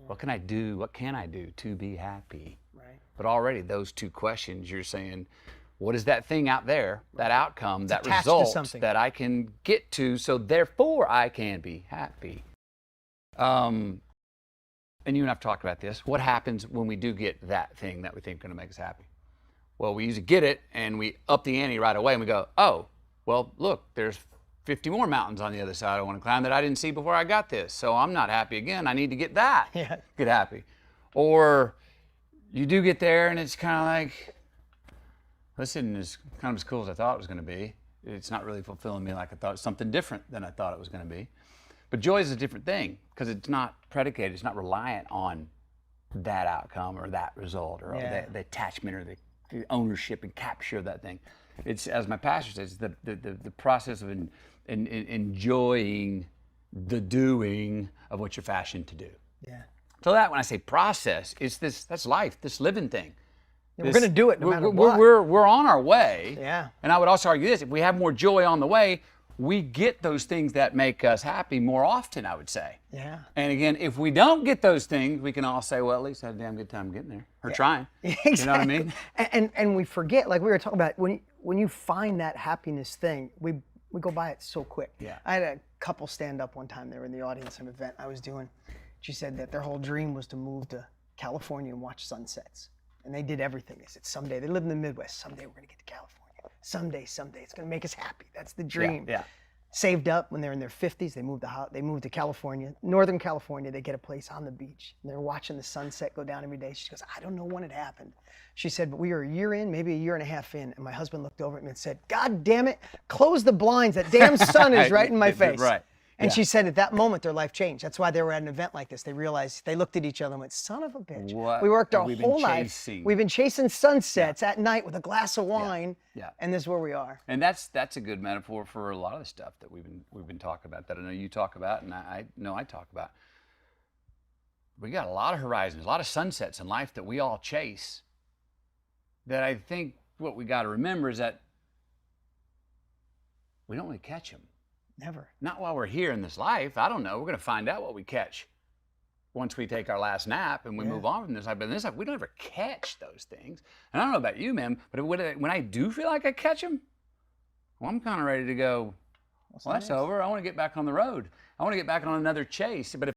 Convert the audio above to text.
What can I do? What can I do to be happy? Right. But already those two questions, you're saying, what is that thing out there, that outcome, It's that attached to result something. that I can get to, so therefore I can be happy? And you and I've talked about this. What happens when we do get that thing that we think is going to make us happy? Well, we usually get it and we up the ante right away and we go, oh, well, look, there's 50 more mountains on the other side I want to climb that I didn't see before I got this. So I'm not happy again. I need to get that. Yeah. Get happy. Or you do get there and it's kind of like, this isn't as kind of as cool as I thought it was going to be. It's not really fulfilling me like I thought. It's something different than I thought it was going to be. But joy is a different thing because it's not predicated, it's not reliant on that outcome or that result or the attachment or the ownership and capture of that thing. It's, as my pastor says, the process of enjoying the doing of what you're fashioned to do. Yeah. So that when I say process, it's this, that's life, this living thing. We're going to do it no matter what. We're on our way. Yeah. And I would also argue this, if we have more joy on the way, we get those things that make us happy more often, I would say. Yeah. And again, if we don't get those things, we can all say, well, at least I had a damn good time getting there or trying. Exactly. You know what I mean? And we forget, like we were talking about, when you find that happiness thing, we go by it so quick. Yeah. I had a couple stand up one time. They were in the audience at an event I was doing. She said that their whole dream was to move to California and watch sunsets. And they did everything. They said, someday, they live in the Midwest, someday we're gonna get to California. Someday, it's gonna make us happy. That's the dream. Yeah. Saved up when they're in their 50s, they moved to California, Northern California. They get a place on the beach. And they're watching the sunset go down every day. She goes, I don't know when it happened. She said, but we were a year in, maybe a year and a half in, and my husband looked over at me and said, God damn it, close the blinds. That damn sun is right in my face. Right. And she said at that moment, their life changed. That's why they were at an event like this. They realized, they looked at each other and went, son of a bitch. What We worked our we've whole been life. chasing. We've been chasing sunsets at night with a glass of wine. Yeah. And this is where we are. And that's a good metaphor for a lot of the stuff that we've been talking about, that I know you talk about and I know I talk about. We got a lot of horizons, a lot of sunsets in life that we all chase. That I think what we got to remember is that we don't really catch them. Never. Not while we're here in this life. I don't know. We're going to find out what we catch once we take our last nap and we move on from this life. But in this life, we don't ever catch those things. And I don't know about you, man, but when I do feel like I catch them, well, I'm kind of ready to go, well, that's over. I want to get back on the road. I want to get back on another chase. But if